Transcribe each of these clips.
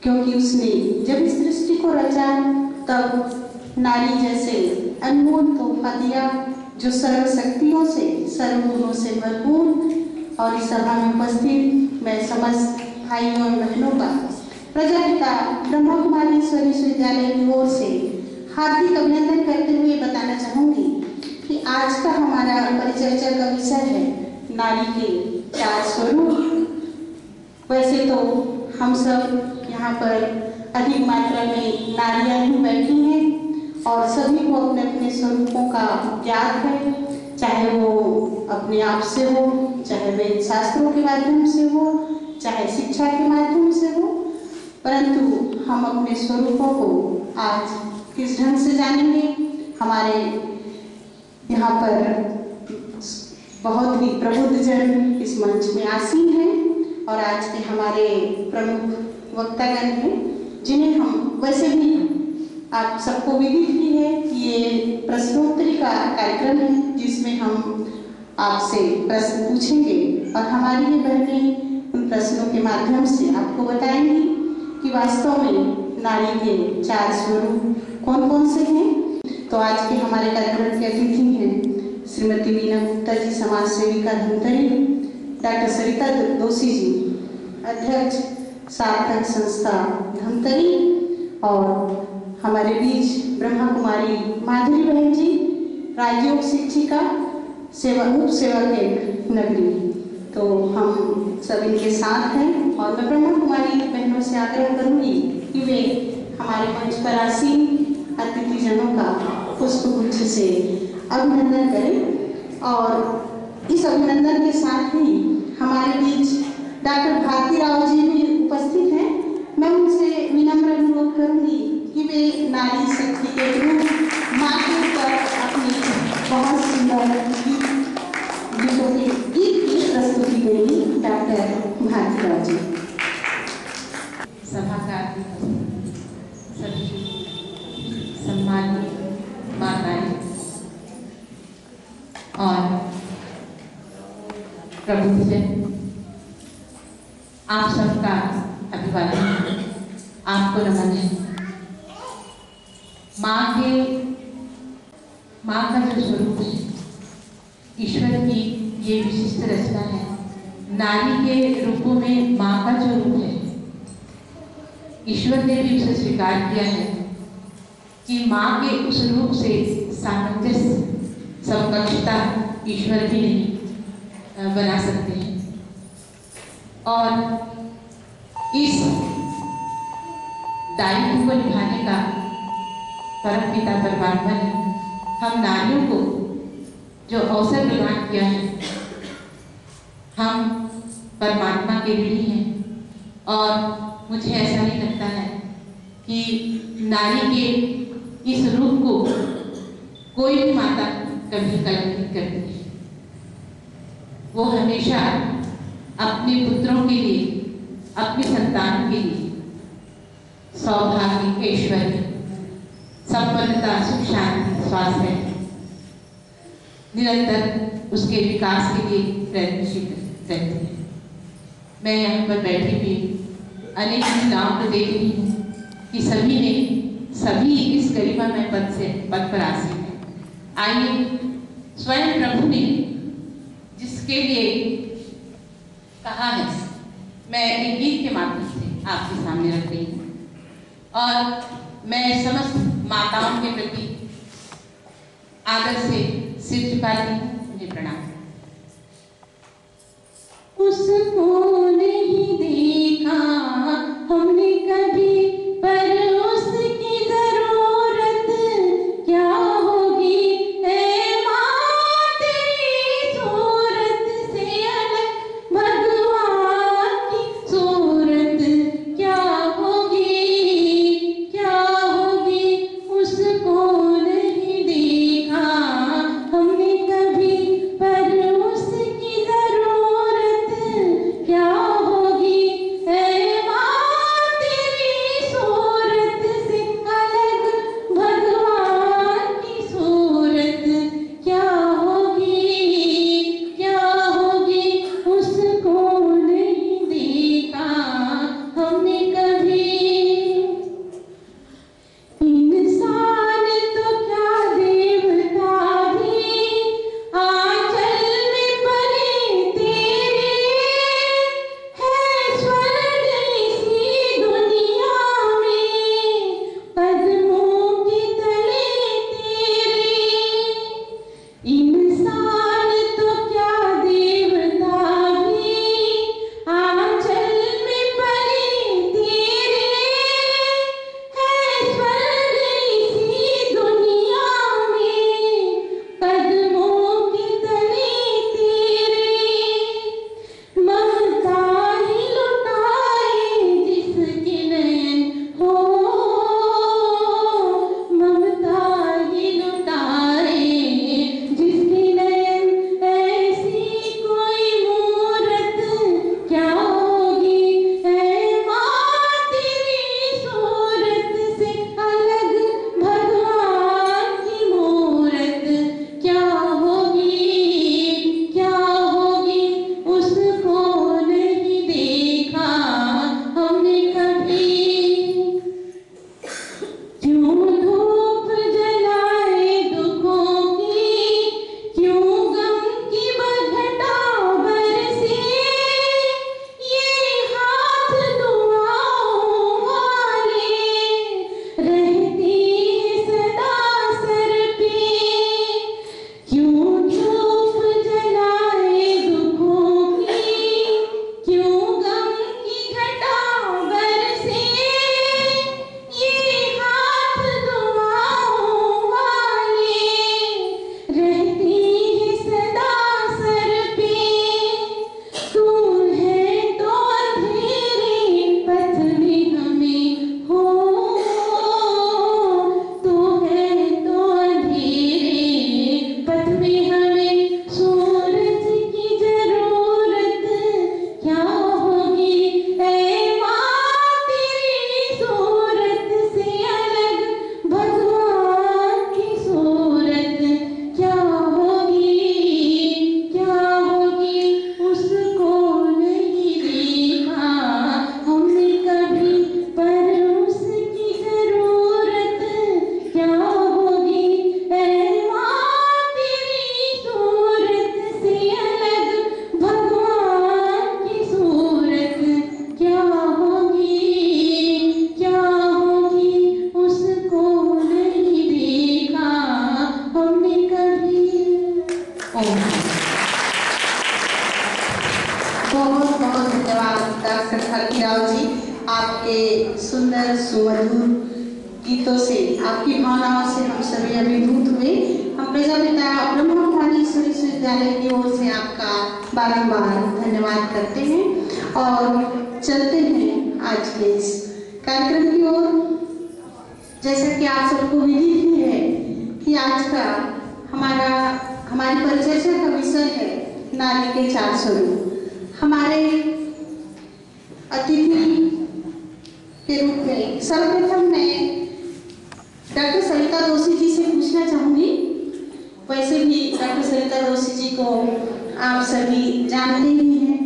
क्योंकि उसने जब इस सृष्टि को रचा तब नारी जैसे अनमोल तोहफा दिया जो सर्व शक्तियों से सर्वगुणों से भरपूर। और इस सभा में उपस्थित मैं समस्त भाइयों और बहनों का प्रजापिता ब्रह्मा कुमारी ईश्वरी विश्वविद्यालय की ओर से हार्दिक अभिनंदन करते हुए बताना चाहूंगी कि आज का हमारा परिचर्चा का विषय है नारी के 4 स्वरूप। वैसे तो हम सब यहाँ पर अधिक मात्रा में नारियां ही बैठी हैं और सभी को अपने अपने स्वरूपों का ज्ञात है, चाहे वो अपने आप से हो, चाहे वेद शास्त्रों के माध्यम से हो, चाहे शिक्षा के माध्यम से हो। परंतु हम अपने स्वरूपों को आज किस ढंग से जानेंगे। हमारे यहाँ पर बहुत ही प्रबुद्ध जन इस मंच में आसीन हैं और आज के हमारे प्रमुख वक्तागण हैं जिन्हें हम वैसे भी आप सबको विदित ही है कि ये प्रश्नोत्तरी का कार्यक्रम है जिसमें हम आपसे प्रश्न पूछेंगे और हमारी ये बहनें उन प्रश्नों के माध्यम से आपको बताएंगी कि वास्तव में नारी के 4 स्वरूप कौन कौन से हैं। तो आज के हमारे कार्यक्रम के अतिथि हैं श्रीमती वीना गुप्ता जी, समाज सेविका धमतरी, डॉक्टर सरिता दोषी जी, अध्यक्ष सार्थक संस्था धमतरी, और हमारे बीच ब्रह्मा कुमारी माधुरी बहन जी, राजयोग शिक्षिका, उप सेवक नगरी। तो हम सब इनके साथ हैं और मैं ब्रह्मा कुमारी बहनों से आग्रह करूंगी कि वे हमारे मंच पर आसीन अतिथिजनों का पुष्पगुच्छ से अभिनंदन करें। और इस अभिनंदन के साथ ही हमारे बीच डॉक्टर भारती राव जी भी उपस्थित हैं। मैं उनसे विनम्र अनुरोध करूंगी कि वे नारी शक्ति के रूप माँ के ऊपर अपनी बहुत सुंदर गीतों के गीत की प्रस्तुति देंगी। डॉक्टर भारती राव जी। सभा का सभी सम्मानित माताएं और प्रबुद्धजन, आप सबका अभिवादन, आपको नमन है। माँ का जो स्वरूप है, ईश्वर की ये विशिष्ट रचना है। नारी के रूपों में माँ का जो रूप है, ईश्वर ने भी उसे स्वीकार किया है कि माँ के उस रूप से सामंजस्य, समकक्षता ईश्वर भी नहीं बना सकते हैं। और इस दायित्व को निभाने का परम पिता परमात्मा ने हम नारियों को जो अवसर प्रदान किया है, हम परमात्मा के ऋणी हैं। और मुझे ऐसा नहीं लगता है कि नारी के इस रूप को कोई भी माता कभी कलंकित करती है। वो हमेशा अपने पुत्रों के लिए, अपनी संतान के लिए सौभाग्य, ऐश्वर्य, संपन्नता, सुख, शांति, स्वास्थ्य निरंतर उसके विकास के लिए प्रयत्नशील रहती है। मैं यहाँ पर बैठी हुई अनेक महिलाओं को देख रही हूँ कि सभी इस गरिमामय पद पर आसीन हैं। आइए स्वयं प्रभु ने जिसके लिए कहा है, मैं एक गीत के माध्यम से आपके सामने रख रही हूँ और मैं समस्त माताओं के प्रति आदर से सिर झुकाती हूँ, उन्हें प्रणाम। उसको नहीं देखा हमने कभी, पर उसकी जरूरत क्या होगी। ऐ माँ तेरी सूरत से अलग भगवान की सूरत क्या होगी, क्या होगी। उसको नहीं देखा हमने कभी, पर उसकी जरूरत बहुत धन्यवाद डॉक्टर खरखीराव जी, आपके सुंदर सुमधुर गीतों से, आपकी भावनाओं से हम सभी अभिभूत हुए। हम प्रजापिता ब्रह्मकुमारी ईश्वरी विश्वविद्यालय की ओर से आपका बारंबार धन्यवाद करते हैं और चलते हैं आज के इस कार्यक्रम की ओर। जैसा कि आप सबको विदित ही है कि आज का हमारी परिचर्चा का विषय है नारी के 4 स्वरूप। हमारे अतिथि के रूप में सर्वप्रथम मैं डॉक्टर सरिता दोषी जी से पूछना चाहूंगी। वैसे भी डॉक्टर सरिता दोषी जी को आप सभी जानते ही हैं,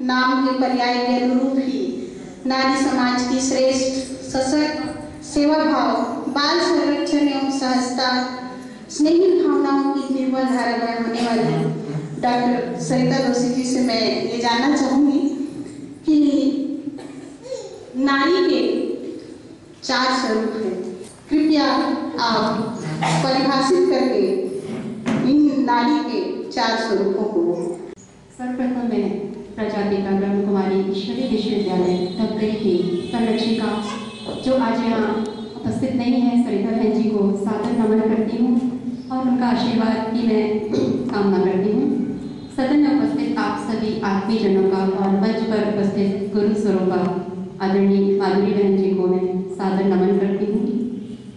नाम के पर्याय के अनुरूप ही नारी समाज की श्रेष्ठ सशक्त सेवा भाव, बाल संरक्षण एवं सहजता, स्नेही भावनाओं की निर्मल धारा बहाने वाली डॉक्टर सरिता दोषी जी से मैं ये जानना चाहूंगी कि नारी के 4 स्वरूप हैं। कृपया आप परिभाषित करके इन नारी के 4 स्वरूपों को। सर्वप्रथम मैं प्रजापिता ब्रह्मकुमारी ईश्वरी विश्वविद्यालय धमतरी की संरक्षिका जो आज यहाँ उपस्थित नहीं है, सरिता बहन जी को सादर नमन करती हूँ और उनका आशीर्वाद की मैं कामना करती हूँ। सदन में उपस्थित आप सभी आत्मीय जनों का और मंच पर उपस्थित गुरु स्वरूपा आदरणीय माधुरी बहन जी को मैं सादर नमन करती हूँ।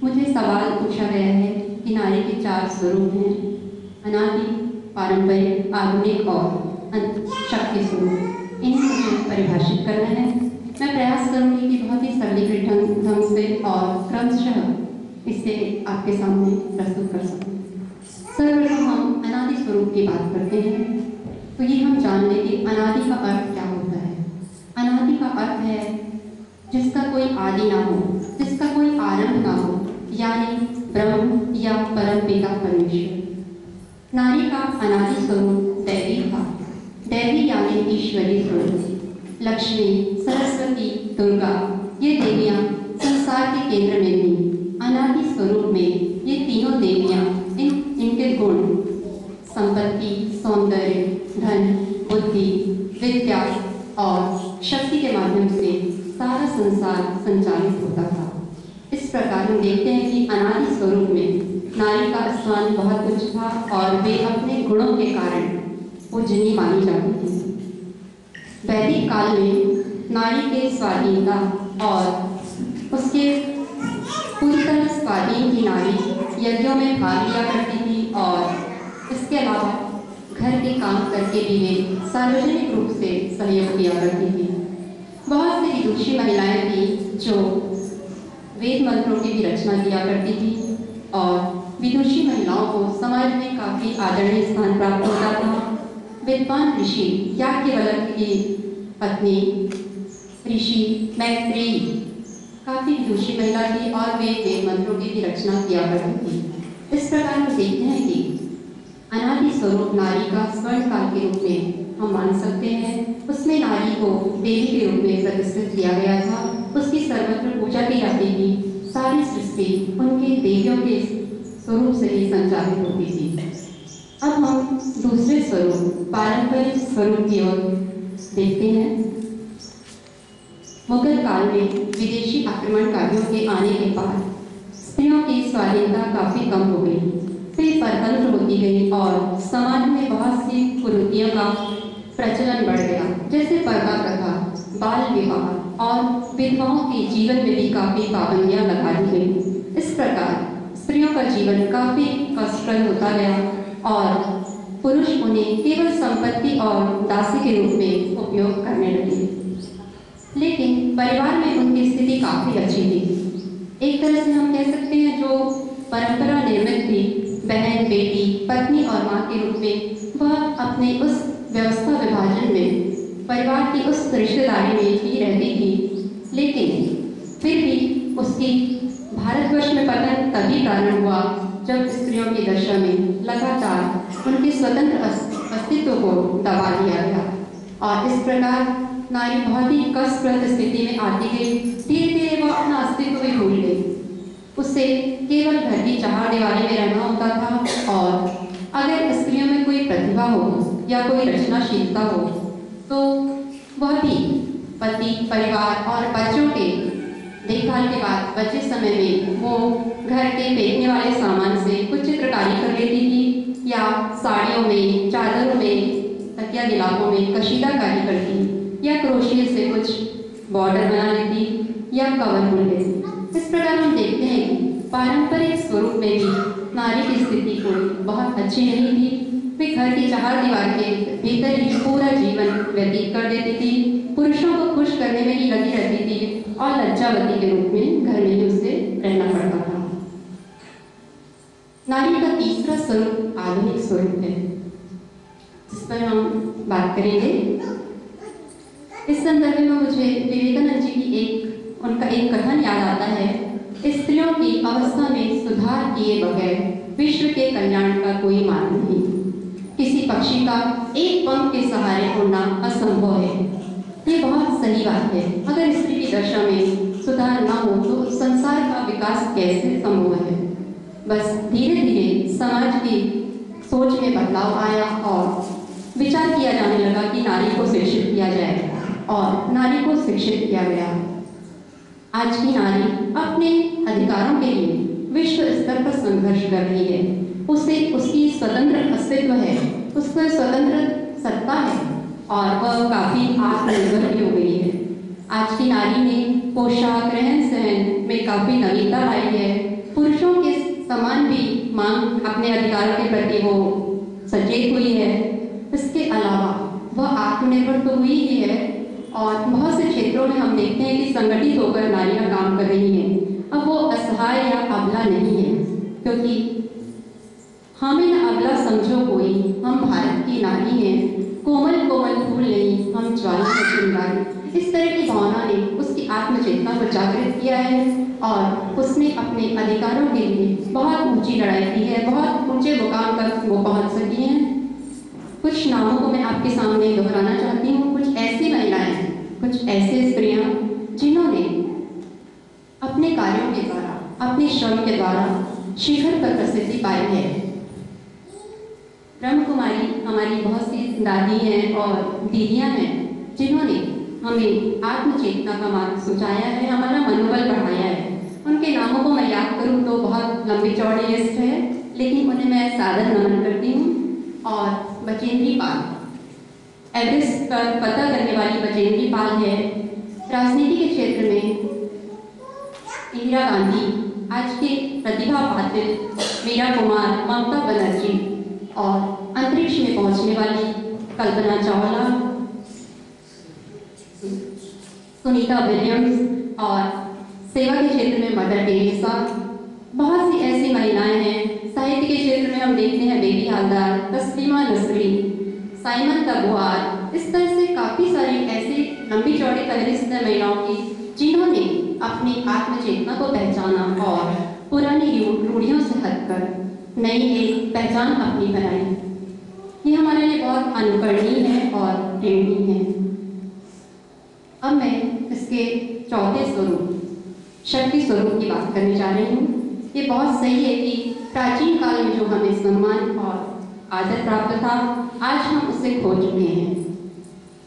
मुझे सवाल पूछा गया है कि नारी के 4 स्वरूप हैं, अनादि, पारंपरिक, आधुनिक और शक्ति स्वरूप। इन्हें मुझे परिभाषित करना है। मैं प्रयास करूंगी कि बहुत ही सरलीकृत ढंग से और क्रमशः इसे आपके सामने प्रस्तुत कर सकूं। सर्वप्रथम हम अनादि स्वरूप की बात करते हैं तो ये हम जान लें कि अनादि का अर्थ क्या होता है। अनादि का अर्थ है जिसका कोई आदि ना हो, जिसका कोई आरंभ ना हो, यानी ब्रह्म या परम पिता परमेश्वर। नारी का अनादि स्वरूप दैवी था। दैवी यानी ईश्वरीय स्वरूप। लक्ष्मी, सरस्वती, दुर्गा ये देवियां संसार के केंद्र में थीं। अनादि स्वरूप में ये तीनों देवियां इनके गुण, संपत्ति, सौंदर्य, धन, बुद्धि, विद्या और शक्ति के माध्यम से सारा संसार संचालित होता था। इस प्रकार हम देखते हैं कि अनादि स्वरूप में नारी का स्थान बहुत उच्च था और वे अपने गुणों के कारण पूजनीय मानी जाती थी। वैदिक काल में नारी के स्वाधीनता और उसके पूरी तरह स्वाधीन की नारी यज्ञों में भाग लिया करती थी और इसके अलावा घर के काम करके भी वे सार्वजनिक रूप से सहयोग किया करती थी। बहुत सी विदुषी महिलाएं थी जो वेद मंत्रों की भी रचना किया करती थी और विदुषी महिलाओं को समाज में काफी आदरणीय स्थान प्राप्त होता था। विद्वान ऋषि याज्ञवल्क्य की पत्नी ऋषि मैत्रेयी काफी विदुषी महिला थी और वे वेद मंत्रों की भी रचना किया करती थी। इस प्रकार हम देखते हैं कि अनादि स्वरूप नारी का स्वर्ण काल के रूप में हम मान सकते हैं। उसमें नारी को देवी के रूप में प्रतिष्ठित किया गया था। उसकी सर्वत्र पूजा की जाती थी। सारी सृष्टि उनके देवियों के स्वरूप से ही संचालित होती थी। अब हम दूसरे स्वरूप पारंपरिक स्वरूप की ओर देखते हैं। मुगल काल में विदेशी आक्रमणकारियों के आने के बाद स्त्रियों की स्वाधीनता काफी कम हो गई, वे परतंत्र होती गई और समाज में बहुत सी कुरीतियों का प्रचलन बढ़ गया, जैसे पर्दा प्रथा, बाल विवाह और विधवाओं के जीवन में भी काफी पाबंदियां लगा दी गई। इस प्रकार स्त्रियों का जीवन काफी कष्टप्रद होता गया और पुरुष उन्हें केवल संपत्ति और दासी के रूप में उपयोग करने लगे। लेकिन परिवार में उनकी स्थिति काफी अच्छी थी। एक तरह से हम कह सकते हैं जो परंपरा निर्मित थी, बहन, बेटी, पत्नी और माँ के रूप में, वह अपने उस व्यवस्था विभाजन में परिवार की उस रिश्तेदारी में ही रहती थी। लेकिन फिर भी उसकी भारतवर्ष में पतन तभी प्रारंभ हुआ जब स्त्रियों की दशा में लगातार उनके स्वतंत्र अस्तित्व को दबा दिया गया और इस प्रकार नारी बहुत ही कष्टप्रद स्थिति में आती गई। धीरे धीरे वह अपना अस्तित्व भी भूल गई। उसे केवल घर की चारदीवारी में रहना होता था और अगर स्त्रियों में कोई प्रतिभा हो या कोई रचनाशीलता हो तो पति, परिवार और बच्चों के देखभाल के बाद बचे समय में वो घर के फेंकने वाले सामान से कुछ चित्रकारी कर लेती थी या साड़ियों में, चादरों में, तकिया गिलाफों में कशीदाकारी करती या क्रोशिया से कुछ बॉर्डर बना लेती या कवर बुन लेती। इस प्रकार हम देखते हैं कि पारंपरिक स्वरूप में भी नारी की स्थिति कोई बहुत अच्छी नहीं थी। वे घर की चार दीवार के भीतर ही पूरा जीवन व्यतीत कर देती थी, पुरुषों को खुश करने में ही लगी रहती थी और लज्जावती के रूप में घर में ही उसे रहना पड़ता था। नारी का तीसरा स्वरूप आधुनिक स्वरूप है, जिस पर हम बात करेंगे। इस संदर्भ में मुझे विवेकानंद जी की उनका एक कथन याद आता है, स्त्रियों की अवस्था में सुधार किए बगैर विश्व के कल्याण का कोई मार्ग नहीं। किसी पक्षी का एक पंख के सहारे उड़ना असंभव है। ये बहुत सही बात है। अगर स्त्री की दशा में सुधार न हो तो संसार का विकास कैसे संभव है। बस धीरे धीरे समाज की सोच में बदलाव आया और विचार किया जाने लगा कि नारी को शिक्षित किया जाए और नारी को शिक्षित किया गया। आज की नारी अपने अधिकारों के लिए विश्व स्तर पर संघर्ष कर रही है। उसे उसकी स्वतंत्र अस्तित्व है, उसका स्वतंत्र सत्ता है और वह काफी आत्मनिर्भर भी हो गई है। आज की नारी ने पोशाक, रहन सहन में काफी नवीनता लाई है। पुरुषों के समान भी मांग अपने अधिकारों के प्रति वो सचेत हुई है। इसके अलावा वह आत्मनिर्भर तो हुई ही है और बहुत से क्षेत्रों में हम देखते हैं कि संगठित होकर नारियां काम कर रही हैं। अब वो असहाय या अबला नहीं है, क्योंकि हमें न अबला समझो कोई, हम भारत की नारी हैं, कोमल कोमल फूल नहीं, हम ज्वाला का श्रृंगार। इस तरह की भावना ने उसकी आत्मचेतना को जागृत किया है और उसने अपने अधिकारों के लिए बहुत ऊंची लड़ाई की है, बहुत ऊंचे मुकाम तक वो पहुंच सकी हैं। कुछ नामों को मैं आपके सामने दोहराना चाहती हूँ। कुछ ऐसी महिलाएं, कुछ ऐसे स्त्रियां जिन्होंने अपने कार्यों के द्वारा, अपने श्रम के द्वारा शिखर पर प्रसिद्धि पाई है। ब्रह्म कुमारी हमारी बहुत सी दादी हैं और दीदियां हैं जिन्होंने हमें आत्मचेतना का मार्ग सुझाया है, हमारा मनोबल बढ़ाया है। उनके नामों को मैं याद करूं तो बहुत लंबी चौड़ी लिस्ट है, लेकिन उन्हें मैं सादर नमन करती हूँ। और बचेंद्री पाल, एवरेस्ट पर पता करने वाली बचेंद्री पाल है। राजनीति के क्षेत्र में इंदिरा गांधी, आज के प्रतिभा पाटिल, मीरा कुमार, ममता बनर्जी और अंतरिक्ष में पहुंचने वाली कल्पना चावला, सुनीता विलियम्स और सेवा के क्षेत्र में मदर टेरेसा। बहुत सी ऐसी महिलाएं हैं। साहित्य के क्षेत्र में हम देखते हैं बेबी हालदार, तस्लीमा नसरी, साइमन तबुआर। इस तरह से काफ़ी सारी ऐसी लंबी चौड़ी फहरिस्त है महिलाओं की जिन्होंने अपनी आत्मचेतना को पहचाना और पुरानी रूढ़ियों से हटकर नई एक पहचान अपनी बनाई। ये हमारे लिए बहुत अनुकरणीय है और प्रेरणीय है। अब मैं इसके चौथे स्वरूप, शक्ति स्वरूप की बात करने जा रही हूँ। ये बहुत सही है कि प्राचीन काल में जो हमें सम्मान और आदर प्राप्त था, आज हम उसे खो चुके हैं।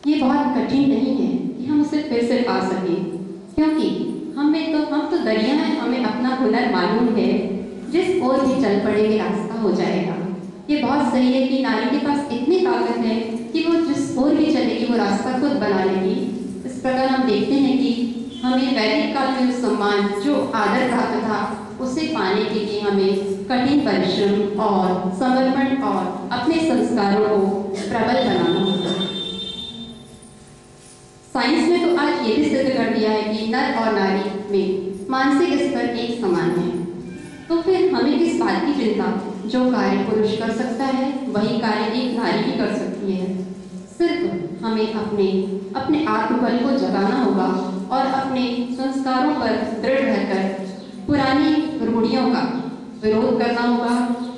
ये बहुत कठिन नहीं है कि हम उसे फिर से पा सकें, क्योंकि हम तो दरिया हैं, हमें अपना हुनर मालूम है। जिस ओर भी चल पड़ेंगे रास्ता हो जाएगा। ये बहुत सही है कि नारी के पास इतनी ताकत है कि वो जिस ओर भी चलेगी वो रास्ता खुद बना लेगी। इस प्रकार हम देखते हैं कि हमें वैदिक काल में उस सम्मान, जो आदर प्राप्त था, उसे पाने के लिए हमें कठिन परिश्रम और समर्पण और अपने संस्कारों को प्रबल बनाना होगा। साइंस ने तो आज ये भी सिद्ध कर दिया है कि नर और नारी में मानसिक स्तर एक समान है। तो फिर हमें किस बात की चिंता? जो कार्य पुरुष कर सकता है वही कार्य एक नारी भी कर सकती है। सिर्फ हमें अपने आत्मबल को जगाना होगा और अपने संस्कारों पर दृढ़ रहकर पुरानी रूढ़ियों का विरोध करना होगा।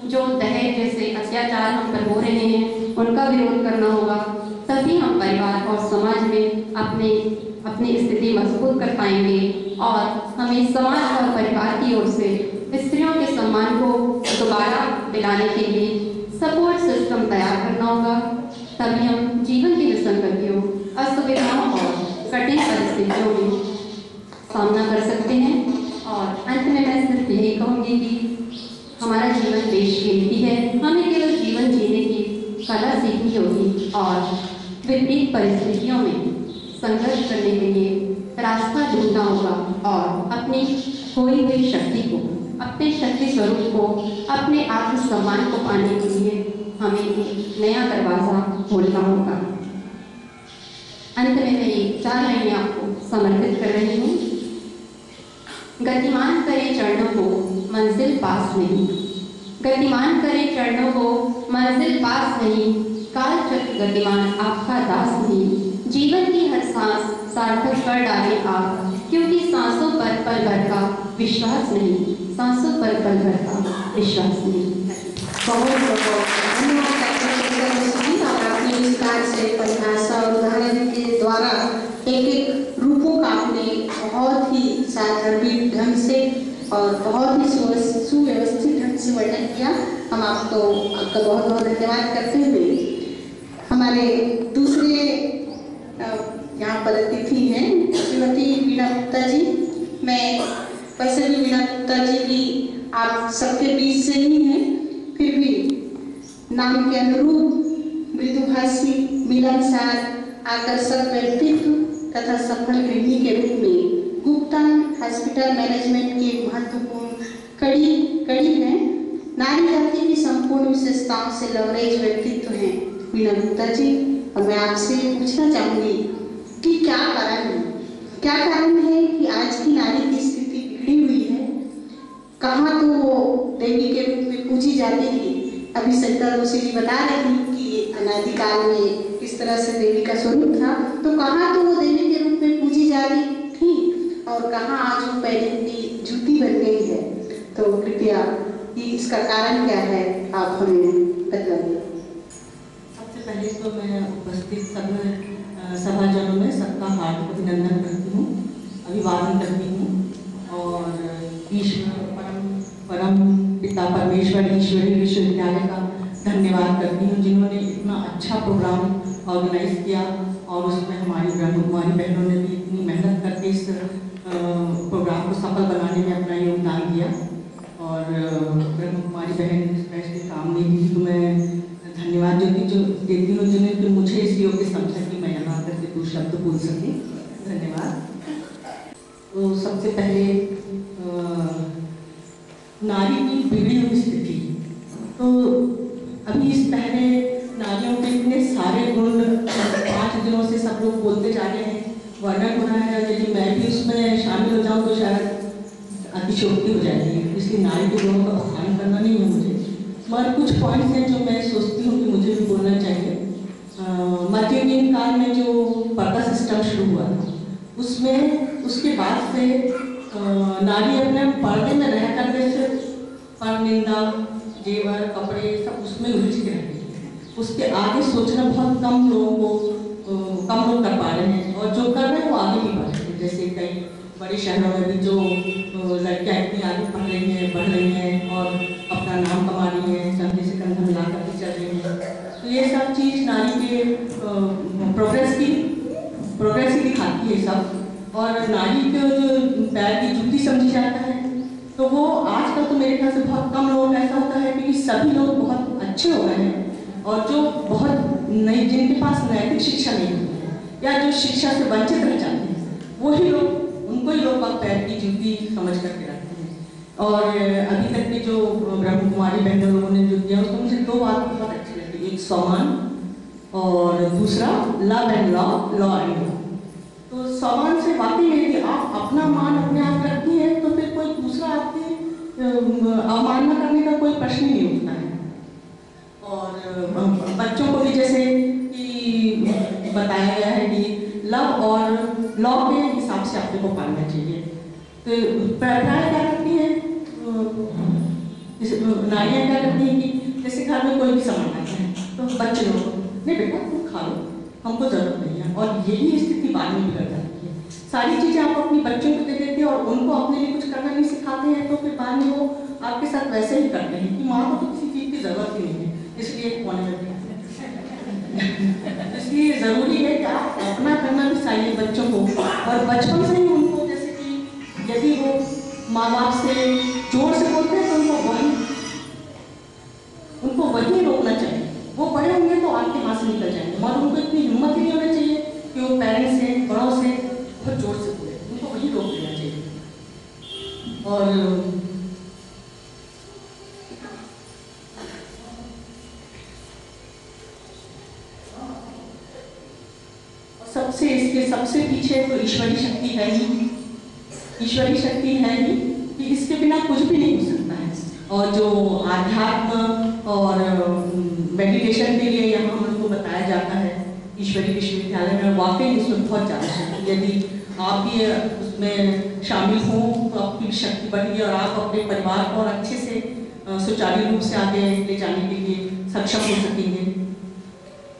जो दहेज जैसे अत्याचार हम पर हो रहे हैं उनका विरोध करना होगा। तभी हम परिवार और समाज में अपनी स्थिति मजबूत कर पाएंगे और हमें समाज और परिवार की ओर से स्त्रियों के सम्मान को दोबारा दिलाने के लिए सपोर्ट सिस्टम तैयार करना होगा। तभी हम जीवन की विसंगतियों, असुविधाओं और कठिन परिस्थितियों में सामना कर सकते हैं। और अंत में मैं सिर्फ यही कहूँगी कि हमारा जीवन बेशकीमती है, हमें केवल जीवन जीने की कला सीखनी होगी और विपरीत परिस्थितियों में संघर्ष करने के लिए रास्ता ढूंढना होगा और अपनी खोई हुई शक्ति को, अपने शक्ति स्वरूप को, अपने आत्मसम्मान को पाने के लिए हमें एक नया दरवाज़ा खोलना होगा। अंत में मैं ये 4 लाइनें आपको समर्पित कर रही हूँ। गतिमान करे चरणों को मंजिल पास नहीं, गतिमान करे चरणों को मंजिल पास नहीं, काल चक्र गतिमान आपका दास नहीं, जीवन की हर सांस सार्थक कर डाले आप, क्योंकि सांसों पर पल भर का विश्वास नहीं, सांसों पर पल भर का विश्वास नहीं। बहुत धन्यवाद और आपने विस्तार से परिभाषा और उदाहरण के द्वारा एक रूपों का आपने बहुत ही साधारण ढंग से और बहुत ही सुव्यवस्थित ढंग से वर्णन किया। हम आपका बहुत बहुत धन्यवाद करते हुए हमारे दूसरे यहाँ पर अतिथि हैं श्रीमती वीणा गुप्ता जी। मैं वैसे भी वीणा गुप्ता जी भी आप सबके बीच से ही हैं, फिर भी नाम के अनुरूप मृदुभाषी, मिलनसार, आकर्षक व्यक्तित्व तथा सफल गृहिणी के रूप में गुप्ता हॉस्पिटल मैनेजमेंट की महत्वपूर्ण कड़ी है। नारी जाति की संपूर्ण विशेषताओं से लवरेज व्यक्तित्व हैं वीणा गुप्ता जी। और मैं आपसे पूछना चाहूँगी कि क्या कारण है कि आज की नारी की स्थिति बिगड़ी हुई है। कहाँ तो वो देवी के रूप में पूजी जाती थी, अभी सरिता जोशी जी बता रही थी कि अनादिकाल में किस तरह से देवी का स्वरूप था, तो कहाँ तो वो देवी के रूप में पूजी जाती थी और कहाँ आज वो पैरों की जूती बन गई है। तो कृपया इसका कारण क्या है, आप हमें बताइए। सबसे पहले तो मैं उपस्थित सब सभाजनों में सबका हार्दिक अभिनंदन करती हूँ, अभिवादन करती हूँ और ईश्वर परम पिता परमेश्वर ईश्वरी विश्वविद्यालय का धन्यवाद करती हूँ जिन्होंने इतना अच्छा प्रोग्राम ऑर्गेनाइज किया और उसमें हमारी ब्रह्म कुमारी बहनों ने भी इतनी मेहनत करके इस प्रोग्राम को सफल बनाने में अपना योगदान दिया। और ब्रह्म कुमारी बहन स्पेशली कामनी जी को मैं धन्यवाद देती हूँ जिन्होंने मुझे इस योग्य समझा कि मैं यहाँ आकर के 2 शब्द बोल सकें। धन्यवाद। तो सबसे पहले नारी की बिगड़ी हुई स्थिति, तो अभी इस पहले नारियों के इतने सारे गुण 5 दिनों से सब लोग बोलते जा रहे हैं, वर्णन हो रहा है। यदि मैं भी उसमें शामिल हो जाऊँ तो शायद अतिशयोक्ति हो जाएगी, इसलिए नारी के गुणों का बखान करना नहीं है मुझे, मगर कुछ पॉइंट्स हैं जो मैं सोचती हूँ कि मुझे भी बोलना चाहिए। मध्ययुगीन काल में जो पर्दा सिस्टम शुरू हुआ था उसमें उसके बाद से नारी अपने पर्दे में रह करके सिर्फ परनिंदा, जेवर, कपड़े सब उसमें उलझ के रहती है। उसके आगे सोचना बहुत कम लोग कर पा रहे हैं और जो कर रहे हैं वो आगे भी बढ़ रहे हैं। जैसे कई बड़े शहरों में भी जो लड़कियाँ इतनी आगे बढ़ रही हैं और अपना नाम कमा रही हैं, कंधे से कंधा मिला करके चल रही हैं, तो ये सब चीज़ नारी के प्रोग्रेस ही दिखाती है सब। और नारी के जो पैर की जूती समझी जाता है तो वो आजकल तो मेरे ख्याल से बहुत कम लोग ऐसा होता है क्योंकि सभी लोग बहुत अच्छे हो गए हैं और जो बहुत नहीं, जिनके पास नैतिक शिक्षा नहीं होती है या जो शिक्षा से वंचित रह जाते हैं वही लोग, उनको ही लोग पैर की जूती समझ करके रखते हैं। और अभी तक की जो ब्रह्म कुमारी बहनों लोगों ने जो दिया उसको मुझे 2 बात बहुत अच्छी लगी, एक सम्मान और दूसरा love and law and law. तो सम्मान से वाकई में यदि आप अपना मान अपने आप रखती हैं तो फिर कोई दूसरा आपकी अवमानना करने का कोई प्रश्न ही नहीं उठता है। और बच्चों को भी जैसे कि बताया गया है कि लव और लॉ के हिसाब से आपको को पालना चाहिए। तो प्राय क्या करती है नारियाँ क्या करती हैं कि जैसे घर में कोई भी सामान आता है तो बच्चे लोग नहीं बेटा तुम खा लो, हमको जरूरत नहीं है, और यही स्थिति बाद में बिगड़ जाती है। सारी चीज़ें आप अपनी बच्चों को दे देते हैं और उनको अपने लिए कुछ करना नहीं सिखाते हैं तो फिर बाद में वो आपके साथ वैसे ही करते हैं कि माँ को तो किसी चीज़ की जरूरत ही नहीं है, इसलिए कोने में इसलिए ज़रूरी है कि आप अपना करना भी चाहिए बच्चों को, और बचपन से ही उनको, जैसे कि यदि वो माँ बाप से जोर से बोलते हैं तो उनको वही रोकना चाहिए। वो बड़े होंगे तो आपके हाथ से निकल जाएंगे, मगर उनको इतनी हिम्मत ही नहीं होनी चाहिए कि वो पेरेंट्स से, बड़ों से बहुत जोर से बोले, उनको वही रोक देना चाहिए। और सबसे पीछे तो ईश्वरी शक्ति है ही, ईश्वरी शक्ति है ही कि इसके बिना कुछ भी नहीं हो सकता है। और जो आध्यात्म और मेडिटेशन के लिए यहाँ हमको बताया जाता है ईश्वरी विश्वविद्यालय में, वाकई इसमें बहुत ज़्यादा शक्ति, यदि आप भी उसमें शामिल हों तो आपकी शक्ति बढ़ेगी और आप अपने परिवार को और अच्छे से सुचारू रूप से आगे ले जाने के लिए सक्षम हो सकेंगे।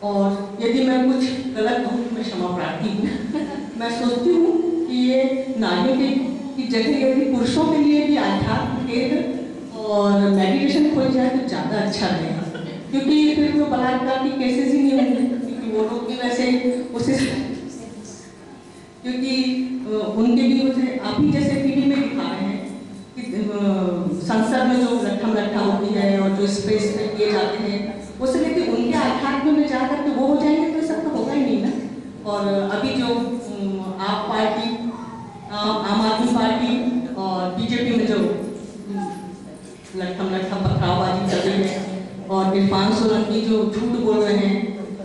और यदि मैं कुछ गलत कहूँ तो मैं क्षमा प्रार्थी हूँ। मैं सोचती हूँ कि ये नारियों की जगह यदि पुरुषों के लिए भी आध्यात्म केंद्र और मेडिटेशन खोल जाए तो ज़्यादा अच्छा रहेगा, क्योंकि फिर वो बलात्कार की केसेस ही नहीं होंगे, क्योंकि वो लोग भी वैसे उसे, क्योंकि उनके भी मुझे अभी जैसे टीवी में दिखा रहे हैं कि संसद में जो लट्ठा होती है और जो स्पेस में किए जाते हैं, उससे लेकर उनके आध्यात्म में जाकर के वो हो जाएंगे तो सब तो होगा ही नहीं ना। और अभी जो आप पार्टी, आम आदमी पार्टी और बीजेपी में जो लट्ठा पथरावबाजी चल रही है और इरफान सोलंकी जो झूठ बोल रहे हैं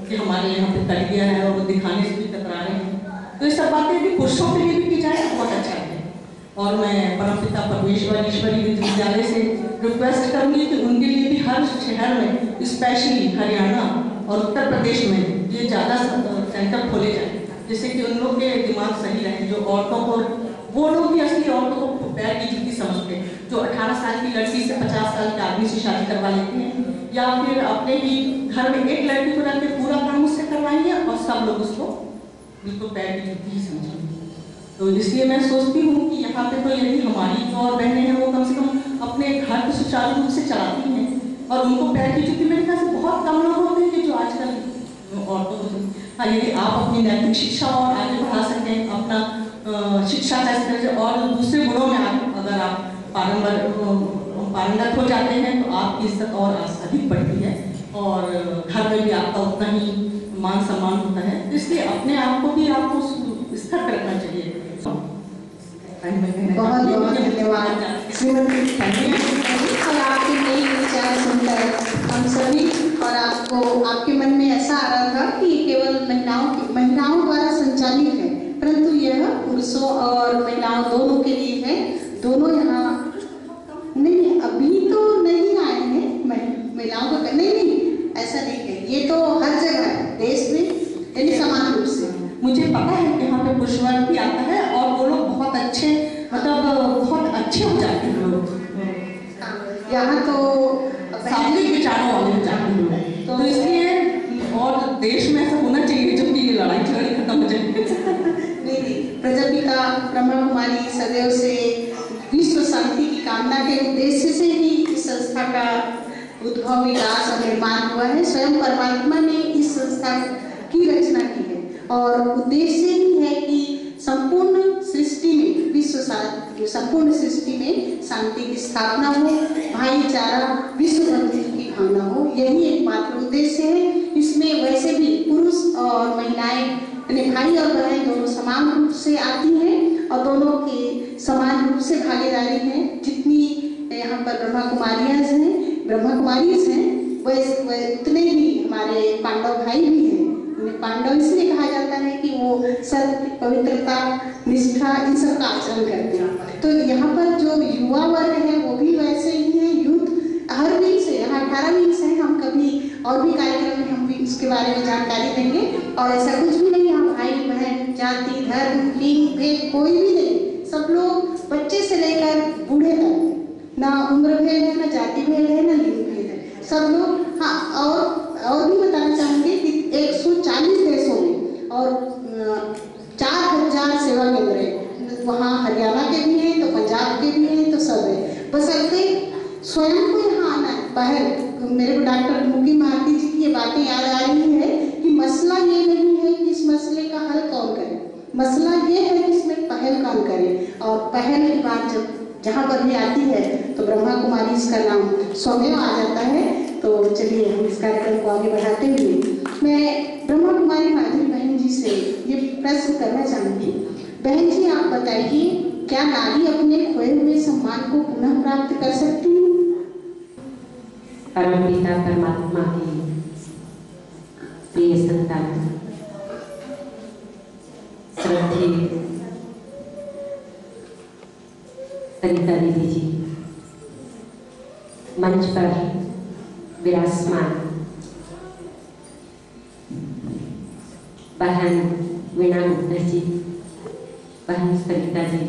कि हमारे यहाँ पे कर दिया है और वो दिखाने से भी कतरा रहे हैं, तो ये सब बातें भी पुरुषों के लिए भी की जाए तो बहुत अच्छा है। और मैं परमपिता परमेश्वर ईश्वरी विश्वविद्यालय से रिक्वेस्ट करूँगी कि उनके लिए भी हर शहर में, स्पेशली हरियाणा और उत्तर प्रदेश में ये ज़्यादा सेंटर खोले जाए, जिससे कि उन लोग के दिमाग सही रहे, जो औरतों को, वो लोग भी असली औरतों को पैर की जूती समझते हैं, जो 18 साल की लड़की से 50 साल के आदमी से शादी करवा लेते हैं, या फिर अपने ही घर में एक लड़की को रख के पूरा काम उससे करवाएंगे और सब लोग उसको बिल्कुल पैर की जूती ही समझेंगे। तो इसलिए मैं सोचती हूँ कि यहाँ पे तो यदि हमारी जो और बहनें हैं वो कम से कम अपने घर को सुचारू रूप से चलाती हैं, और उनको पैर की जूती मेरे ख्याल से बहुत कम लोग होते हैं कि जो आजकल औरतों को, हाँ, यदि आप अपनी नैतिक शिक्षा और आगे बढ़ा सकें, अपना शिक्षा का और दूसरे गुणों में अगर आप पारंगत हो जाते हैं तो आपकी इज्जत और अधिक बढ़ती है और घर में भी आपका उतना ही मान सम्मान होता है। इसलिए अपने आप को भी आपको स्थिर रखना चाहिए। बहुत बहुत धन्यवाद श्रीमती। और आपके नए विचार सुनकर हम सभी, और आपको आपके मन में ऐसा आ रहा था कि केवल महिलाओं द्वारा संचालित है, परंतु यह पुरुषों और महिलाओं दोनों के लिए है। दोनों यहाँ नहीं, अभी तो नहीं आए हैं महिलाओं को, नहीं ऐसा नहीं है, ये तो हर जगह है देश में, यानी समान रूप से। मुझे पता है कि यहाँ पे पुरुष वर्ग भी आता है और वो लोग बहुत अच्छे, मतलब बहुत अच्छे हो जाते हैं लोग, यहाँ तो सात्विक विचारों वाले हो जाते हैं। तो इसलिए और देश में ऐसा होना चाहिए जो कि ये लड़ाई झगड़े खत्म हो जाए। नहीं, प्रजापिता ब्रह्मा कुमारी सदैव से विश्व शांति की कामना के उद्देश्य से ही इस संस्था का उद्भव, विकास और निर्माण हुआ है। स्वयं परमात्मा ने इस संस्था की रचना की है और उद्देश्य ही है कि संपूर्ण सृष्टि में, संपूर्ण सृष्टि में शांति की स्थापना हो, भाईचारा, विश्व बंधुत्व की भावना हो, यही एकमात्र उद्देश्य है। इसमें वैसे भी पुरुष और महिलाएं, भाई और बहन दोनों समान रूप से आती हैं और दोनों के समान रूप से भागीदारी है। जितनी यहाँ पर ब्रह्मा कुमारी हैं वह उतने ही हमारे पांडव भाई भी हैं। उन्हें पांडव इसलिए कहा जाता है कि वो सत्य, पवित्रता, निष्ठा, इन सब का आचरण करते हैं। तो यहाँ पर जो युवा वर्ग है वो भी वैसे ही है, यूथ हर विंग से, यहाँ 18 विंग से, हम कभी और भी कार्यक्रम में हम भी उसके बारे में जानकारी देंगे। और ऐसा कुछ भी नहीं, यहाँ भाई बहन, जाति, धर्म, लिंग भेद कोई भी नहीं, सब लोग बच्चे से लेकर बूढ़े तक, ना उम्र भेद है, ना जाति भेद है, ना लिंग भेद है, सब लोग। हाँ, और भी बताना चाहूँगी कि 140 देशों में और 4000 सेवा केंद्र है। वहाँ हरियाणा के भी हैं, तो पंजाब के भी हैं, तो सब है। बशर्ते स्वयं को यहाँ आना है। बाहर मेरे को डॉक्टर मुकी महाती जी की ये बातें याद आ रही है मसला ये नहीं है कि इस मसले का हल कौन करे, मसला ये है कि इसमें पहल कौन करे। और पहल की बात जब जहाँ पर भी आती है तो ब्रह्मा कुमारी इसका नाम स्वयं आ जाता है। तो चलिए हम इस कार्यक्रम को आगे बढ़ाते हुए मैं ब्रह्मा कुमारी माधुरी बहन जी से ये प्रश्न करना चाहूँगी। बहन जी, आप बताइए, क्या नारी अपने खोए हुए सम्मान को पुनः प्राप्त कर सकती है? परम पिता परमात्मा की प्रिय संतान श्रद्धेय सरिता दीदी जी, मंच पर विराजमान बहन वीणा गुप्ता जी, बहन सरिता जी,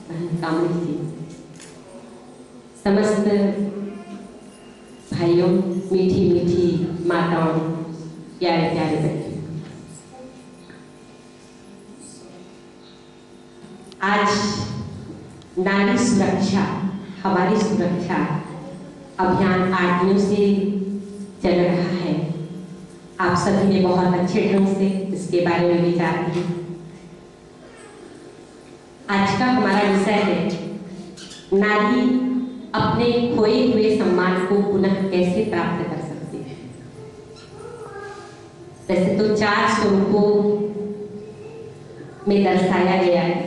बहन कामनी जी, समस्त भाइयों, मीठी मीठी माताओं, प्यारे प्यारे बच्चों, आज नारी सुरक्षा हमारी सुरक्षा अभियान 8 दिनों से चल रहा है। आप सभी ने बहुत अच्छे ढंग से इसके बारे में विचार किया। आज का हमारा विषय है नारी अपने खोए हुए सम्मान को पुनः कैसे प्राप्त कर सकती है। वैसे तो 4 स्वरूपों में दर्शाया गया है,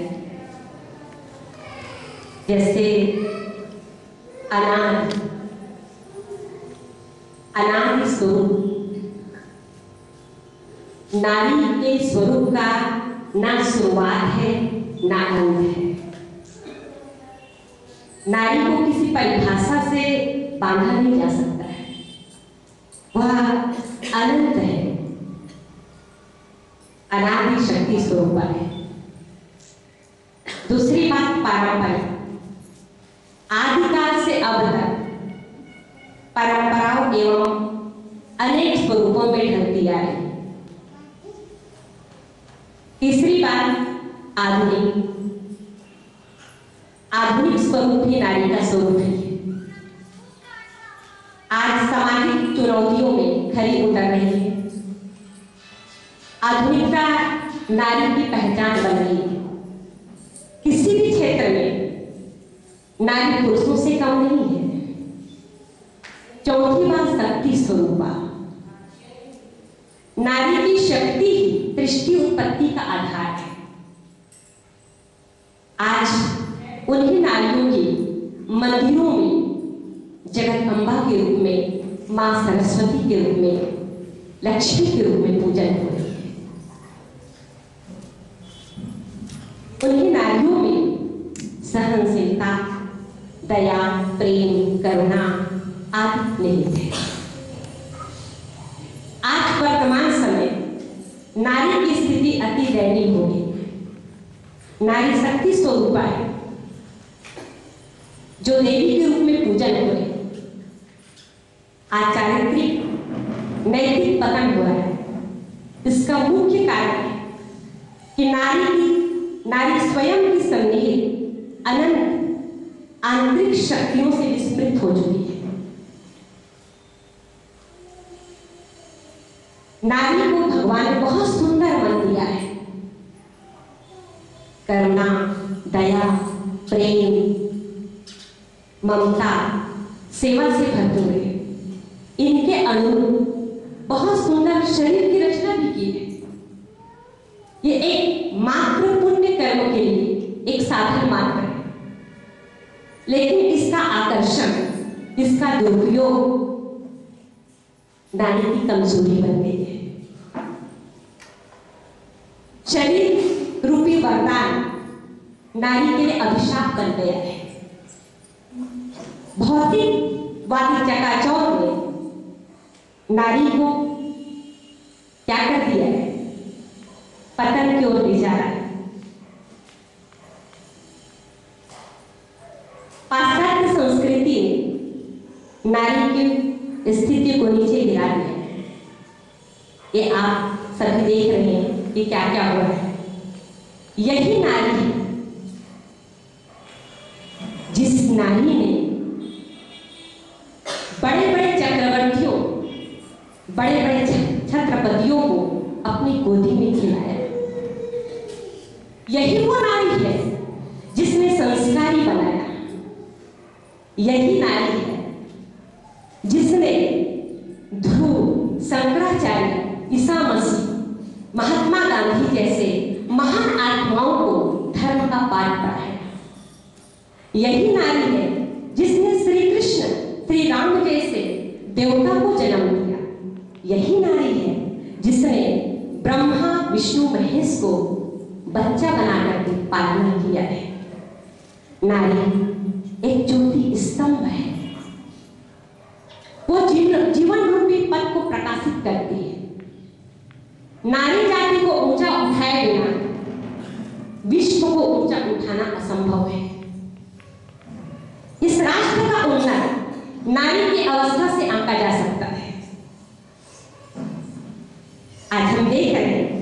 जैसे अनादि स्वरूप। नारी के स्वरूप का ना शुरुआत है ना अंत है। नारी को किसी परिभाषा से बांधा नहीं जा सकता है, वह अनंत है, अनादि शक्ति स्वरूप है। दूसरी बात पारंपरिक, आदिकाल से अब तक परंपराओं एवं अनेक स्वरूपों में ढलती आ रही। तीसरी बात आधुनिक, आधुनिक स्वरूप ही नारी का स्वरूप है। आज सामाजिक चुनौतियों में खरी उतर रही है। आधुनिकता नारी की पहचान बन रही है। किसी भी क्षेत्र में नारी पुरुषों से कम नहीं है। चौथी बात शक्ति स्वरूपा, नारी की शक्ति ही सृष्टि उत्पत्ति का आधार है। आज उन्हीं नारियों के मंदिरों में जगदम्बा के रूप में, मां सरस्वती के रूप में, लक्ष्मी के रूप में पूजन हो रही है। उन्हीं नारियों में सहनशीलता, दया, प्रेम, करुणा आदि निहित है। आज वर्तमान समय नारी की स्थिति अति दयनीय हो गई। नारी शक्ति स्वरूपा है, जो देवी के रूप में पूजन हो रहे। आज चारित्रिक नैतिक पतन हो रहा है। इसका मुख्य कारण है कि नारी स्वयं की सन्निहित अनंत आंतरिक शक्तियों से विस्मृत हो चुकी है। नारी को भगवान ने बहुत सुंदर मन दिया है। करुणा, दया, प्रेम, ममता, सेवा से भरपूर है। इनके अनुरूप बहुत सुंदर शरीर की रचना भी की है। ये एक मात्र पुण्य कर्म के लिए एक साधन मात्र है, लेकिन इसका आकर्षण, इसका दुरुपयोग नारी की कमजोरी बन गई है। शरीर रूपी वरदान नारी के लिए अभिशाप बन गया है। भौतिकवादी चकाचौंध ने नारी को क्या कर दिया है? पतन की ओर ले जा रहा है। पाश्चात्य संस्कृति ने नारी की स्थिति को नीचे गिरा दिया है। ये आप सभी देख रहे हैं कि क्या क्या हो रहा है। यही नारी है जिस नारी ने बड़े बड़े चक्रवर्तियों, बड़े बड़े छत्रपतियों को यही वो नारी है जिसने संस्कारी बनाया। यही नारी है जिसने ध्रुव, शंकराचार्य, ईसा मसीह, महात्मा गांधी जैसे महान आत्माओं को धर्म का पाठ पढ़ाया। यही नारी है जिसने श्री कृष्ण, श्री राम जैसे देवता को जन्म दिया। यही नारी है जिसने ब्रह्मा, विष्णु, महेश को बच्चा बनाकर के पालना किया है। नारी एक ज्योति स्तंभ है, वो जीवन रूपी पथ को प्रकाशित करती है। नारी जाति को ऊंचा उठाए बिना विश्व को ऊंचा उठाना असंभव है। इस राष्ट्र का उन्नत नारी की अवस्था से आंका जा सकता है। आज हम देख रहे हैं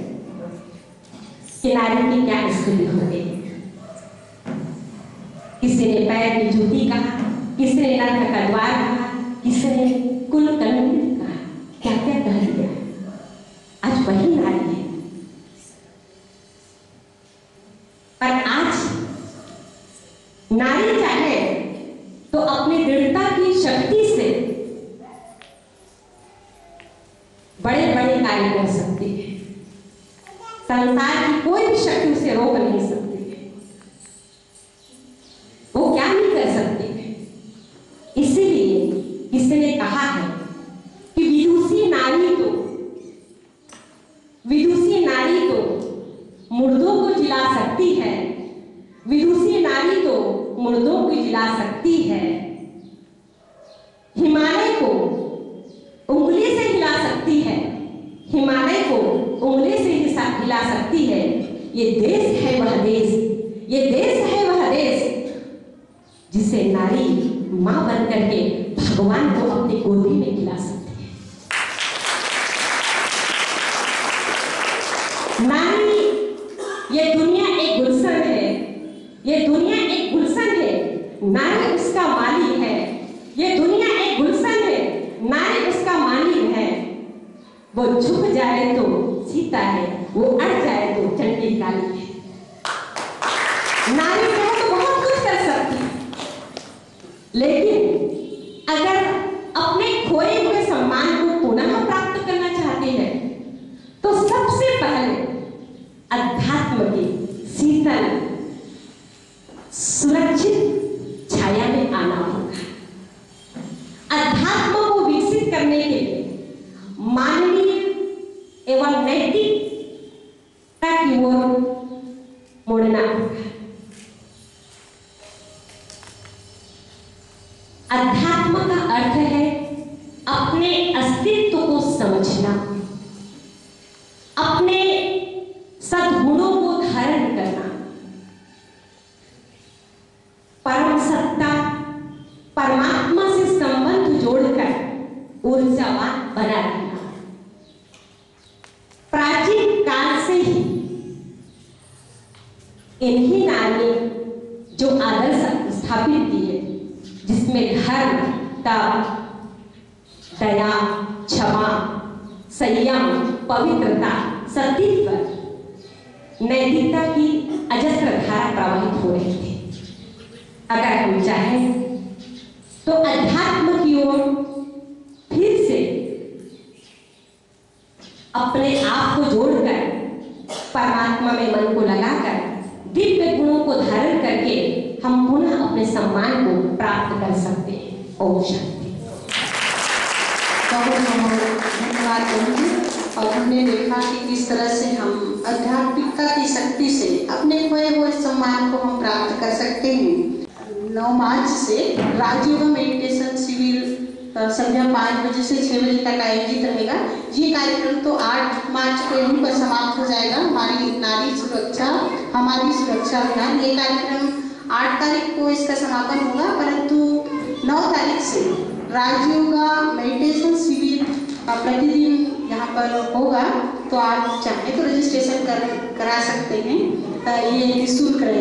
कि नारी की क्या स्थिति हो गई। किसी ने पैर की जूती कहा, किसी ने नर्क का द्वार कहा, किसी ने कुल कलंकित कहा, क्या क्या कह दिया। आज वही नारी है, पर आज नारी चाहे तो अपनी दृढ़ता की शक्ति से बड़े बड़े कार्य कर सकती है। संसार की कोई भी शक्ति उसे रोक नहीं सकती है। वो क्या नहीं कर सकती है। इसीलिए किसी ने कहा है कि विदुषी नारी तो मुर्दों को जिला सकती है। विदुषी नारी तो मुर्दों को जिला सकती है। हिमालय को उंगली से हिला सकती है। हिमालय को उंगली से हिला सकती है। ये देश है वह देश, ये देश है वह देश जिसे नारी मां बनकर के भगवान को अपनी गोदी में खिला सकती है। नारी, ये दुनिया एक गुलशन है, ये दुनिया एक गुलशन है, नारी उसका माली है। ये दुनिया एक गुलशन है, नारी उसका माली है। वो झुक जाए तो सीता है, वो अड़ जाए तो चंडी काली है। नारी चाहे तो बहुत कुछ कर सकती है, लेकिन अगर अपने खोए हुए सम्मान को पुनः प्राप्त करना चाहती है तो सबसे पहले अध्यात्म की शीतल सुरक्षित छाया में आना होगा। अध्यात्म को विकसित करने के लिए मानवीय एवं नैतिकता की ओर मुड़ना होगा। अध्यात्म का अर्थ है अपने अस्तित्व को समझना, अपने सद्गुणों को धारण करना, परम सत्ता परमात्मा से संबंध जोड़कर ऊर्जावान बना रहना। प्राचीन काल से ही इन्हीं नारी जो आदर्श स्थापित किए, जिसमें धर्म, तप, दया, क्षमा, संयम, पवित्रता, सतीत्व, नैतिकता की अजस्र धारा प्रवाहित हो रही थी। अगर हम चाहें तो अध्यात्म की ओर फिर से अपने आप को जोड़कर परमात्मा में मन को लगाकर दिव्य गुणों को धारण करके हम पुनः अपने सम्मान को प्राप्त कर सकते हैं। ओम शांति। बहुत धन्यवाद बहन। और हमने देखा कि किस तरह से हम आध्यात्मिकता की शक्ति से अपने खोए हुए सम्मान को हम प्राप्त कर सकते हैं। 9 मार्च से राजयोग मेडिटेशन शिविर संध्या 5 बजे से 6 बजे तक आयोजित रहेगा। ये कार्यक्रम तो 8 मार्च को यहीं पर समाप्त हो जाएगा। हमारी नारी सुरक्षा हमारी सुरक्षा अभियान, ये कार्यक्रम 8 तारीख को इसका समापन होगा, परंतु 9 तारीख से राजयोग मेडिटेशन शिविर प्रतिदिन यहाँ पर होगा। तो आप चाहें तो रजिस्ट्रेशन करा सकते हैं। ये निःशुल्क रहेगा।